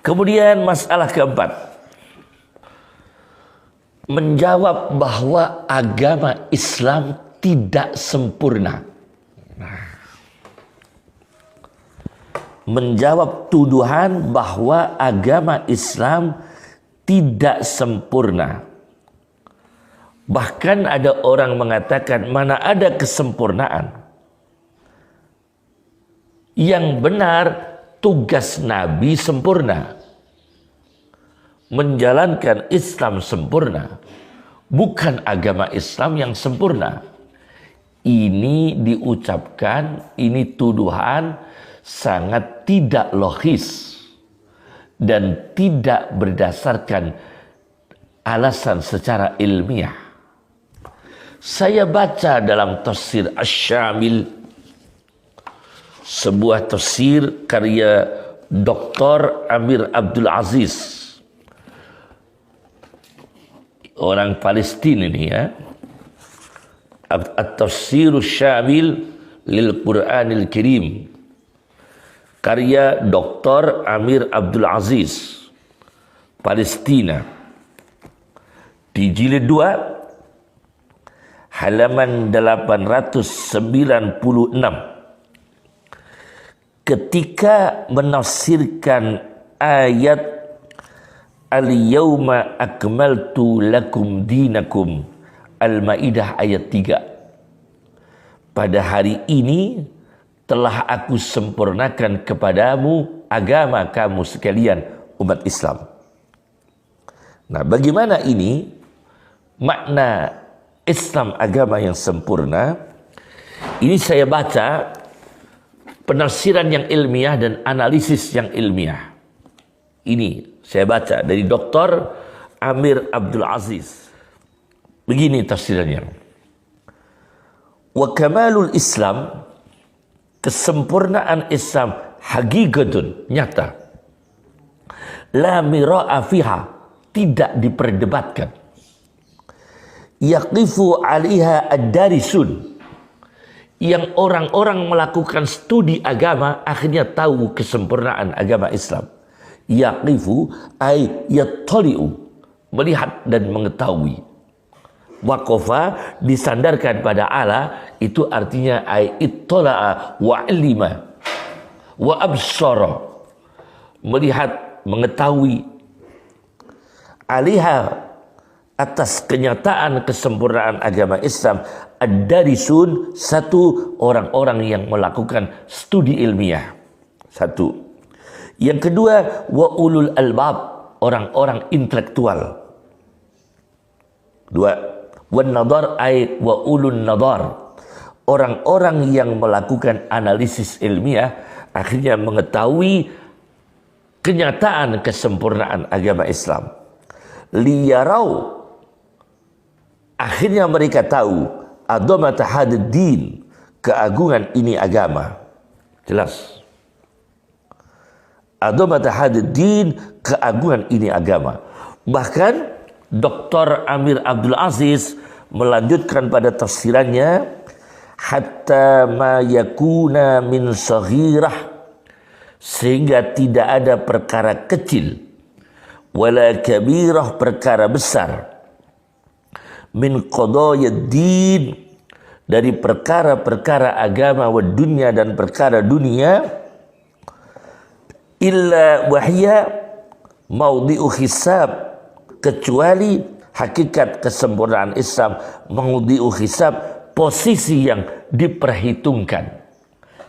Kemudian masalah keempat, menjawab bahwa agama Islam tidak sempurna. Menjawab tuduhan bahwa agama Islam tidak sempurna. Bahkan ada orang mengatakan mana ada kesempurnaan. Yang benar tugas Nabi sempurna, menjalankan Islam sempurna, bukan agama Islam yang sempurna. Ini diucapkan, ini tuduhan sangat tidak logis dan tidak berdasarkan alasan secara ilmiah. Saya baca dalam tafsir Asy-Syamil, sebuah tafsir karya Dr. Amir Abdul Aziz, orang Palestina ini ya. At-Tafsirus Syamil lil Qur'anil Karim, karya Dr. Amir Abdul Aziz, Palestina, di jilid 2 halaman 896, ketika menafsirkan ayat Al-yawma akmaltu lakum dinakum, Al-Maidah ayat 3. Pada hari ini telah aku sempurnakan kepadamu agama kamu sekalian umat Islam. Nah, bagaimana ini makna Islam agama yang sempurna? Ini saya baca penafsiran yang ilmiah dan analisis yang ilmiah. Ini saya baca dari Dr. Amir Abdul Aziz. Begini tafsirannya. Wa kamalul Islam, kesempurnaan Islam, haqiqatun, nyata. La mira'a fiha, tidak diperdebatkan. Yaqifu 'alaiha ad-darisun, yang orang-orang melakukan studi agama akhirnya tahu kesempurnaan agama Islam. Yaqifu ay yattali'u, melihat dan mengetahui. Waqafa, disandarkan pada Allah, itu artinya ay ittala'a wa 'alima wa absara, melihat, mengetahui. Alaiha, atas kenyataan kesempurnaan agama Islam, ad-darisun, satu, orang-orang yang melakukan studi ilmiah, satu. Yang kedua, wa ulul albab, orang-orang intelektual, dua. Wan nadar ay wa ulun nadar, orang-orang yang melakukan analisis ilmiah akhirnya mengetahui kenyataan kesempurnaan agama Islam. Liyarau, akhirnya mereka tahu azamat hadid din, keagungan ini agama. Jelas. Azamat hadid din, keagungan ini agama. Bahkan Dr. Amir Abdul Aziz melanjutkan pada tafsirannya, hatta ma yakuna min saghirah, sehingga tidak ada perkara kecil, wala kabirah, perkara besar, min qadayad din, dari perkara-perkara agama, wa dunya, dan perkara dunia, illa wahya maudhi'u hisab, kecuali hakikat kesempurnaan Islam maudhi'u hisab, posisi yang diperhitungkan.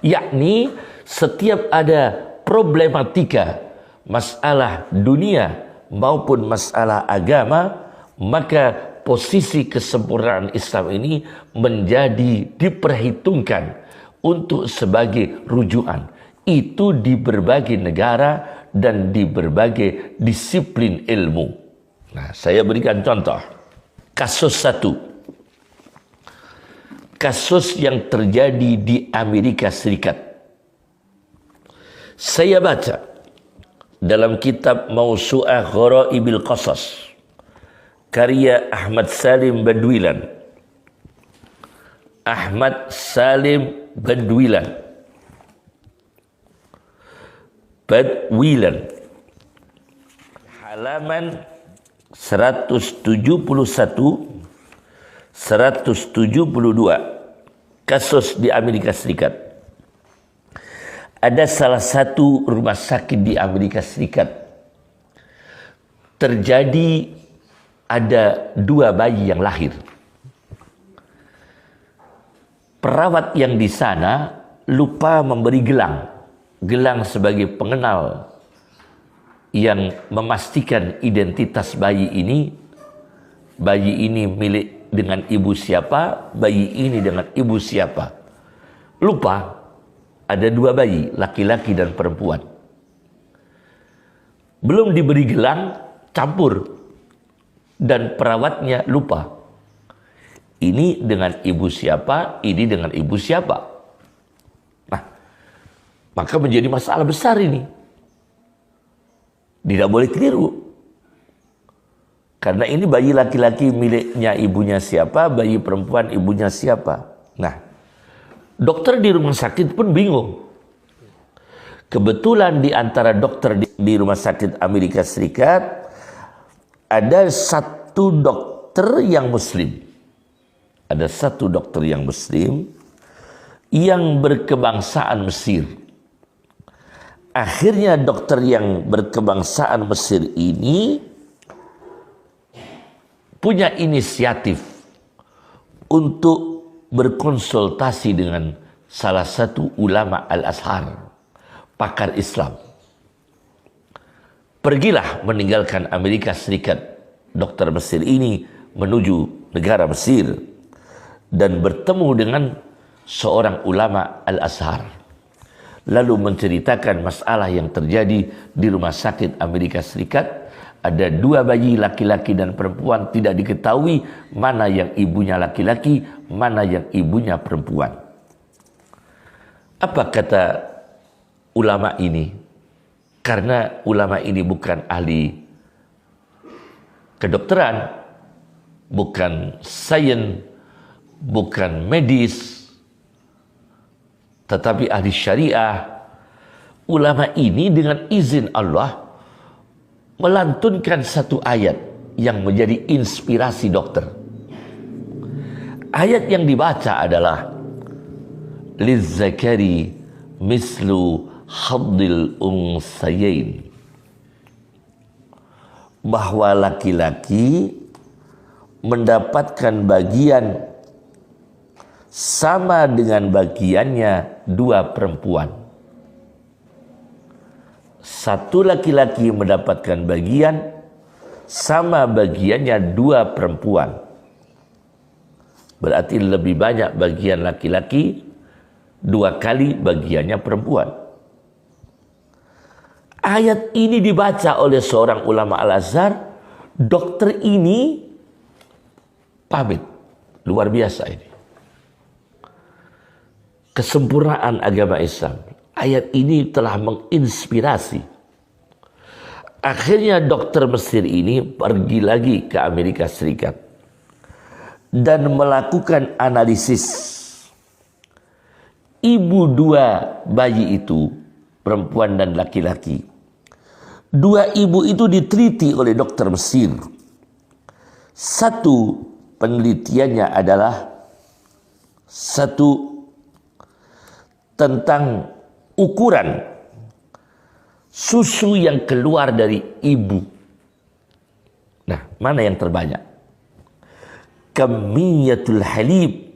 Yakni setiap ada problematika masalah dunia maupun masalah agama, maka posisi kesempurnaan Islam ini menjadi diperhitungkan untuk sebagai rujukan. Itu di berbagai negara dan di berbagai disiplin ilmu. Nah, saya berikan contoh. Kasus satu. Kasus yang terjadi di Amerika Serikat. Saya baca dalam kitab Mausu'ah Ghara'ibil Qasas, karya Ahmad Salim Badwilan. Ahmad Salim Badwilan. halaman 171, 172, kasus di Amerika Serikat. Ada salah satu rumah sakit di Amerika Serikat. Terjadi ada 2 bayi yang lahir. Perawat yang di sana lupa memberi gelang. Gelang sebagai pengenal yang memastikan identitas bayi ini. Bayi ini milik dengan ibu siapa, bayi ini dengan ibu siapa. Lupa, ada 2 bayi, laki-laki dan perempuan. Belum diberi gelang, campur. Dan perawatnya lupa. Ini dengan ibu siapa, ini dengan ibu siapa. Nah, maka menjadi masalah besar ini. Tidak boleh keliru. Karena ini bayi laki-laki miliknya ibunya siapa, bayi perempuan ibunya siapa. Nah, dokter di rumah sakit pun bingung. Kebetulan di antara dokter di rumah sakit Amerika Serikat, ada satu dokter yang muslim. Ada satu dokter yang muslim yang berkebangsaan Mesir. Akhirnya dokter yang berkebangsaan Mesir ini punya inisiatif untuk berkonsultasi dengan salah satu ulama Al-Azhar, pakar Islam. Pergilah meninggalkan Amerika Serikat dokter Mesir ini menuju negara Mesir dan bertemu dengan seorang ulama Al-Azhar. Lalu menceritakan masalah yang terjadi di rumah sakit Amerika Serikat. Ada 2 bayi laki-laki dan perempuan, tidak diketahui mana yang ibunya laki-laki, mana yang ibunya perempuan. Apa kata ulama ini? Karena ulama ini bukan ahli kedokteran, bukan sains, bukan medis, tetapi ahli syariah. Ulama ini dengan izin Allah melantunkan satu ayat yang menjadi inspirasi dokter. Ayat yang dibaca adalah lizzakari mislu haddil unsayain, bahwa laki-laki mendapatkan bagian sama dengan bagiannya 2 perempuan. Satu laki-laki mendapatkan bagian sama bagiannya 2 perempuan. Berarti lebih banyak bagian laki-laki, 2 kali bagiannya perempuan. Ayat ini dibaca oleh seorang ulama Al-Azhar. Dokter ini pamit. Luar biasa ini. Kesempurnaan agama Islam. Ayat ini telah menginspirasi. Akhirnya dokter Mesir ini pergi lagi ke Amerika Serikat dan melakukan analisis. Ibu 2 bayi itu, perempuan dan laki-laki. 2 ibu itu diteliti oleh dokter Mesir. Satu penelitiannya adalah tentang ukuran susu yang keluar dari ibu. Nah, mana yang terbanyak? Kamiyatul halib,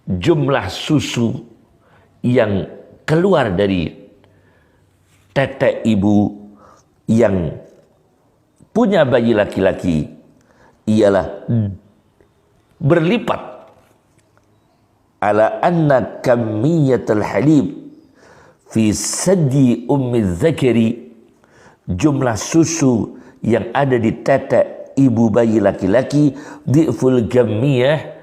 jumlah susu yang keluar dari tetek ibu yang punya bayi laki-laki ialah berlipat. Ala anna kamiyatul halib fi sadi ummi zakari, jumlah susu yang ada di tetek ibu bayi laki-laki, di'ful gammiyah,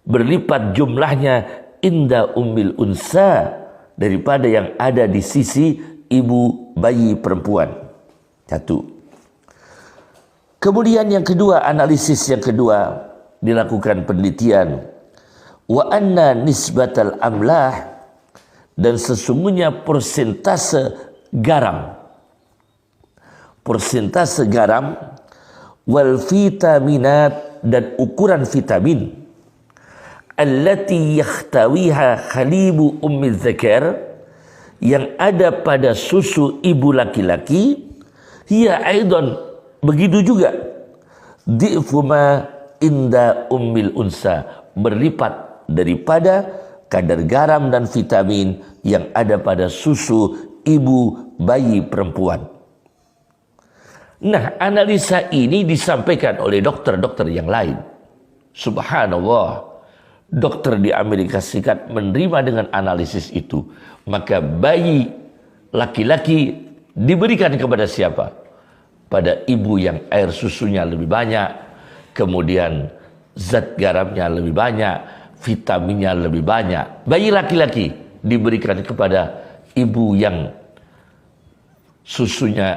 berlipat jumlahnya inda ummil unsa, daripada yang ada di sisi ibu bayi perempuan. Satu. Kemudian yang kedua, analisis yang kedua, dilakukan penelitian. Wa anna nisbatal amlah, dan sesungguhnya persentase garam persentase garam, wal vitaminat, dan ukuran vitamin, allati yahtawiha khalibu ummi dzakar, yang ada pada susu ibu laki-laki, hiya aidan, begitu juga, di'fu ma inda ummil unsa, berlipat daripada kadar garam dan vitamin yang ada pada susu ibu bayi perempuan. Nah, analisa ini disampaikan oleh dokter-dokter yang lain. Subhanallah, dokter di Amerika Serikat menerima dengan analisis itu. Maka bayi laki-laki diberikan kepada siapa? Pada ibu yang air susunya lebih banyak, kemudian zat garamnya lebih banyak, vitaminnya lebih banyak. Bayi laki-laki diberikan kepada ibu yang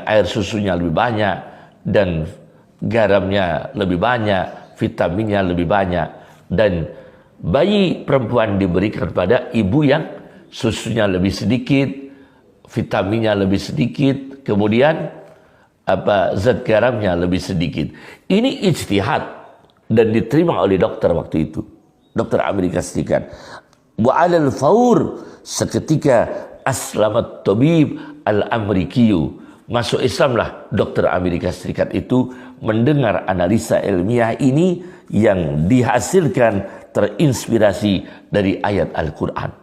air susunya lebih banyak dan garamnya lebih banyak, vitaminnya lebih banyak. Dan bayi perempuan diberikan kepada ibu yang susunya lebih sedikit, vitaminnya lebih sedikit, kemudian zat garamnya lebih sedikit. Ini ijtihad dan diterima oleh dokter waktu itu, dokter Amerika Serikat. Wa 'alal faur, seketika aslamat tabib al-Amrikiyu, masuk Islamlah dokter Amerika Serikat itu mendengar analisa ilmiah ini yang dihasilkan terinspirasi dari ayat Al-Quran.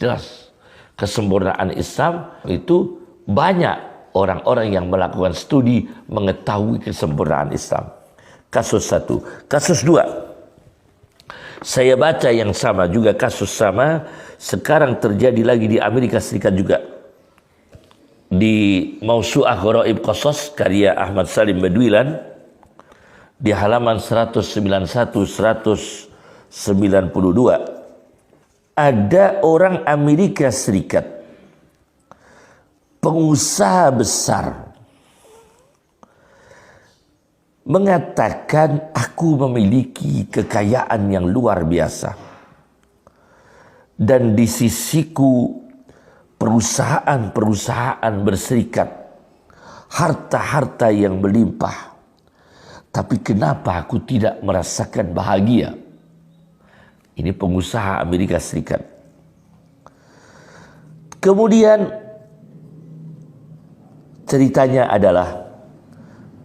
Jelas, kesempurnaan Islam itu banyak orang-orang yang melakukan studi mengetahui kesempurnaan Islam. Kasus 1. Kasus 2. Saya baca yang sama juga, kasus sama sekarang terjadi lagi di Amerika Serikat juga. Di Mausu'ah Gharaib Qasas karya Ahmad Salim Badwilan di halaman 191-192, ada orang Amerika Serikat, pengusaha besar, mengatakan aku memiliki kekayaan yang luar biasa dan di sisiku perusahaan-perusahaan berserikat, harta-harta yang melimpah. Tapi kenapa aku tidak merasakan bahagia? Ini pengusaha Amerika Serikat. Kemudian ceritanya adalah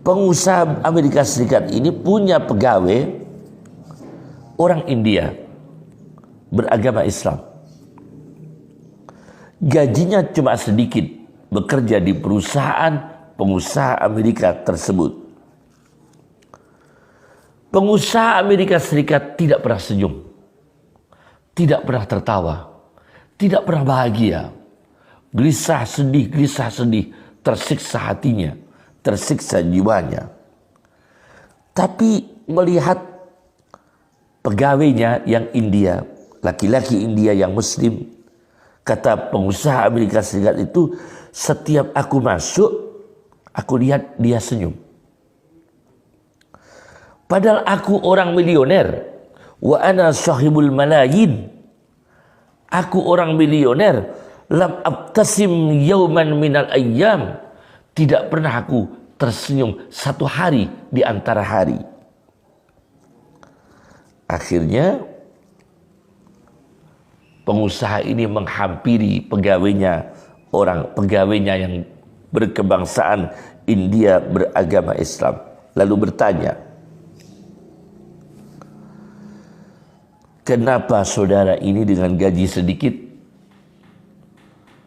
pengusaha Amerika Serikat ini punya pegawai orang India beragama Islam. Gajinya cuma sedikit, bekerja di perusahaan pengusaha Amerika tersebut. Pengusaha Amerika Serikat tidak pernah senyum, tidak pernah tertawa, tidak pernah bahagia. Gelisah sedih, tersiksa hatinya, tersiksa jiwanya. Tapi melihat pegawainya yang India, laki-laki India yang Muslim, kata pengusaha Amerika Serikat itu, setiap aku masuk, aku lihat dia senyum. Padahal aku orang milioner. Wa ana sahibul malayin. Aku orang milioner. Lam abtasim yauman minal ayyam. Tidak pernah aku tersenyum satu hari di antara hari. Akhirnya pengusaha ini menghampiri pegawainya yang berkebangsaan India beragama Islam, lalu bertanya, kenapa saudara ini dengan gaji sedikit,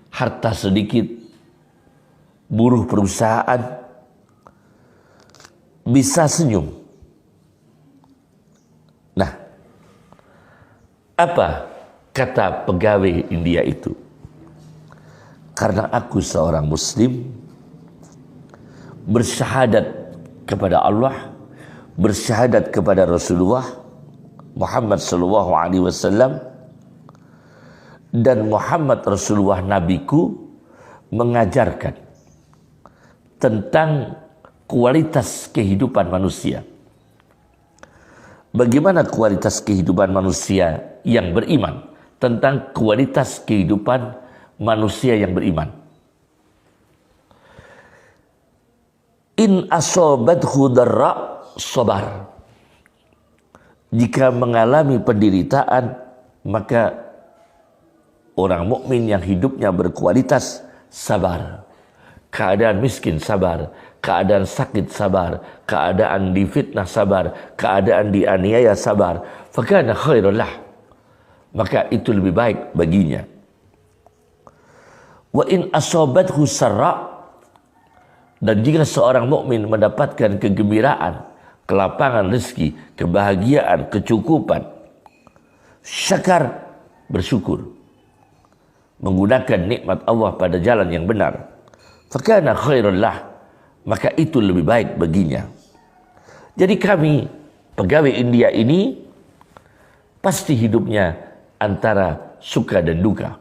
harta sedikit, buruh perusahaan, bisa senyum? Nah, apa kata pegawai India itu? Karena aku seorang Muslim, bersyahadat kepada Allah, bersyahadat kepada Rasulullah Muhammad sallallahu alaihi wasallam, dan Muhammad Rasulullah nabiku mengajarkan tentang kualitas kehidupan manusia. Bagaimana kualitas kehidupan manusia yang beriman? Tentang kualitas kehidupan manusia yang beriman. In asobathu darra sabar. Jika mengalami penderitaan, maka orang mukmin yang hidupnya berkualitas sabar. Keadaan miskin sabar, keadaan sakit sabar, keadaan difitnah sabar, keadaan dianiaya sabar. Fakana khairul lah. Maka itu lebih baik baginya. Wa in asobathu sarra. Dan jika seorang mukmin mendapatkan kegembiraan, kelapangan rezeki, kebahagiaan, kecukupan, syakar, bersyukur, menggunakan nikmat Allah pada jalan yang benar, fakana khairul lah, maka itu lebih baik baginya. Jadi kami pegawai India ini pasti hidupnya antara suka dan duka,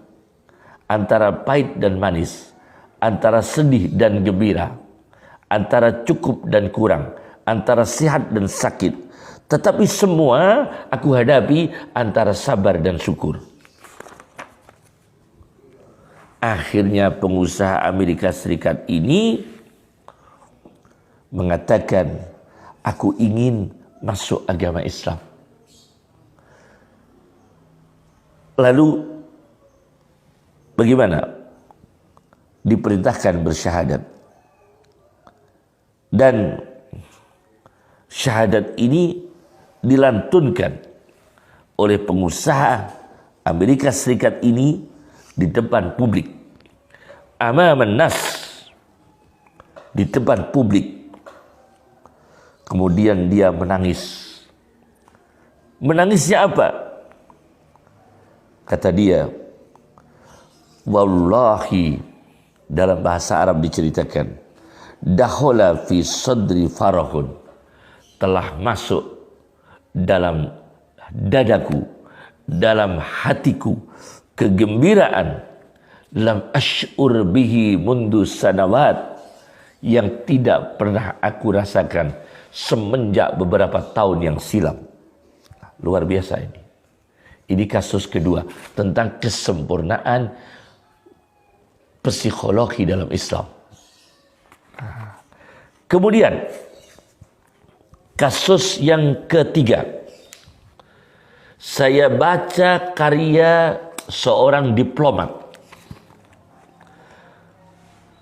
antara pahit dan manis, antara sedih dan gembira, antara cukup dan kurang, antara sehat dan sakit. Tetapi semua aku hadapi antara sabar dan syukur. Akhirnya pengusaha Amerika Serikat ini mengatakan, aku ingin masuk agama Islam. Lalu bagaimana? Diperintahkan bersyahadat. Dan syahadat ini dilantunkan oleh pengusaha Amerika Serikat ini di depan publik. Amaman nas, di depan publik. Kemudian dia menangis. Menangisnya apa? Kata dia, wallahi, dalam bahasa Arab diceritakan, dakhala fi sadri farahun, telah masuk dalam dadaku, dalam hatiku, kegembiraan, lam ash'ur bihi mundu sanawat, yang tidak pernah aku rasakan semenjak beberapa tahun yang silam. Luar biasa ini. Ini kasus kedua tentang kesempurnaan psikologi dalam Islam. Kemudian kasus yang ketiga, saya baca karya seorang diplomat,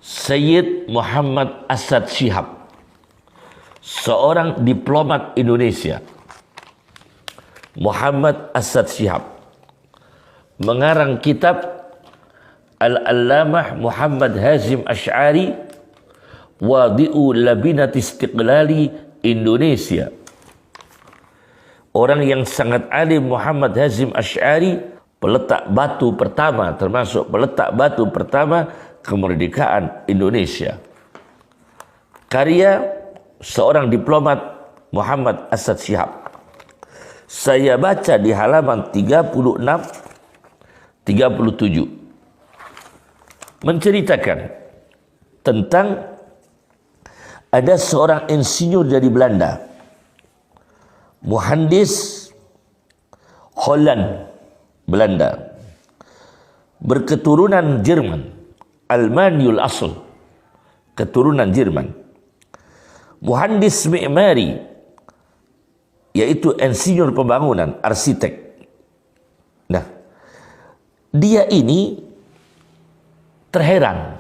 Sayyid Muhammad Asad Shihab, seorang diplomat Indonesia. Muhammad Asad Shihab mengarang kitab Al-Allamah Muhammad Hazim Ash'ari Wadi'u Labinat Istiqlali Indonesia. Orang yang sangat alim, Muhammad Hazim Ash'ari, peletak batu pertama, termasuk peletak batu pertama kemerdekaan Indonesia. Karya seorang diplomat Muhammad Asad Shihab. Saya baca di halaman 36, 37. Menceritakan tentang ada seorang insinyur dari Belanda, muhandis Holland, Belanda, berketurunan Jerman, Almaniul asl, keturunan Jerman, muhandis mi'mari, yaitu insinyur pembangunan, arsitek. Nah, dia ini terheran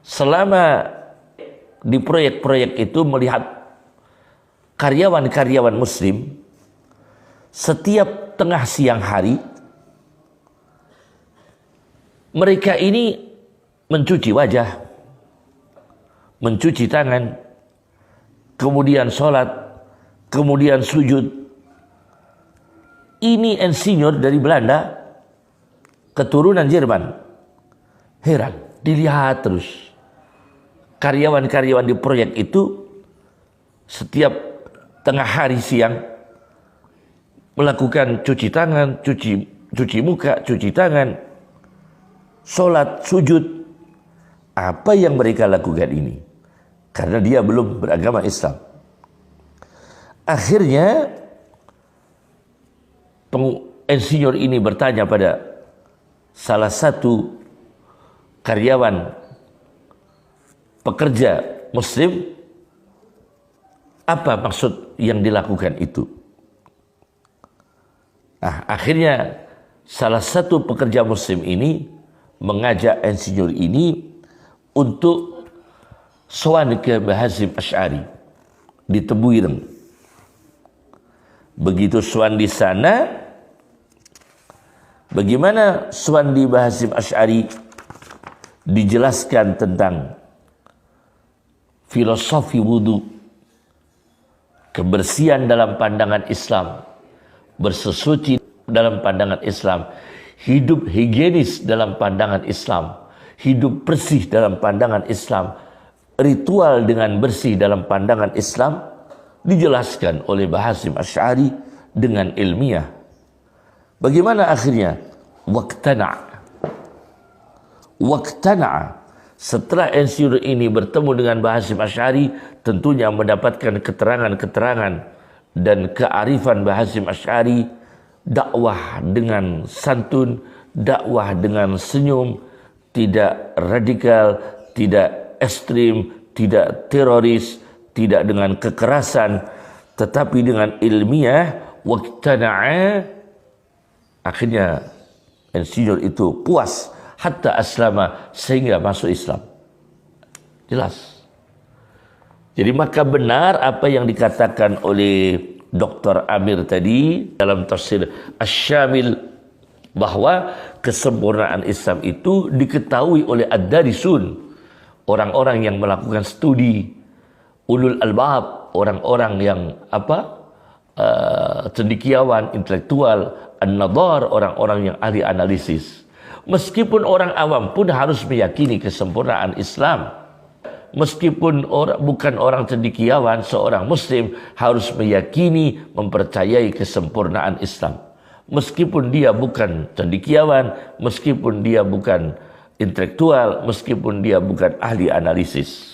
selama di proyek-proyek itu melihat karyawan-karyawan muslim setiap tengah siang hari mereka ini mencuci wajah, mencuci tangan, kemudian sholat, kemudian sujud. Ini insinyur dari Belanda, keturunan Jerman. Heran, dilihat terus. Karyawan-karyawan di proyek itu setiap tengah hari siang melakukan cuci tangan, cuci muka, cuci tangan, sholat, sujud. Apa yang mereka lakukan ini? Karena dia belum beragama Islam. Akhirnya insinyur ini bertanya pada salah satu karyawan pekerja Muslim, apa maksud yang dilakukan itu? Nah, akhirnya salah satu pekerja Muslim ini mengajak insinyur ini untuk sowan ke Hasyim Asy'ari di Tebuireng. Begitu sowan di sana, bagaimana sowan di Hasyim Asy'ari, dijelaskan tentang filosofi wudu, kebersihan dalam pandangan Islam, bersesuci dalam pandangan Islam, hidup higienis dalam pandangan Islam, hidup bersih dalam pandangan Islam, ritual dengan bersih dalam pandangan Islam, dijelaskan oleh Hasyim Asy'ari dengan ilmiah. Bagaimana akhirnya? Waqtana'. Setelah insinyur ini bertemu dengan Hasyim Asy'ari, tentunya mendapatkan keterangan-keterangan dan kearifan Hasyim Asy'ari, dakwah dengan santun, dakwah dengan senyum, tidak radikal, tidak ekstrim, tidak teroris, tidak dengan kekerasan, tetapi dengan ilmiah. Waqtana'a, akhirnya insinyur itu puas, hatta aslama, sehingga masuk Islam. Jelas. Jadi maka benar apa yang dikatakan oleh Dr. Amir tadi dalam tafsir Asy-Syamil, bahwa kesempurnaan Islam itu diketahui oleh ad-darisun, orang-orang yang melakukan studi, ulul albab, orang-orang yang cendekiawan, intelektual, an-nadhar, orang-orang yang ahli analisis. Meskipun orang awam pun harus meyakini kesempurnaan Islam. Meskipun bukan orang cendekiawan, seorang Muslim harus meyakini, mempercayai kesempurnaan Islam. Meskipun dia bukan cendekiawan, meskipun dia bukan intelektual, meskipun dia bukan ahli analisis.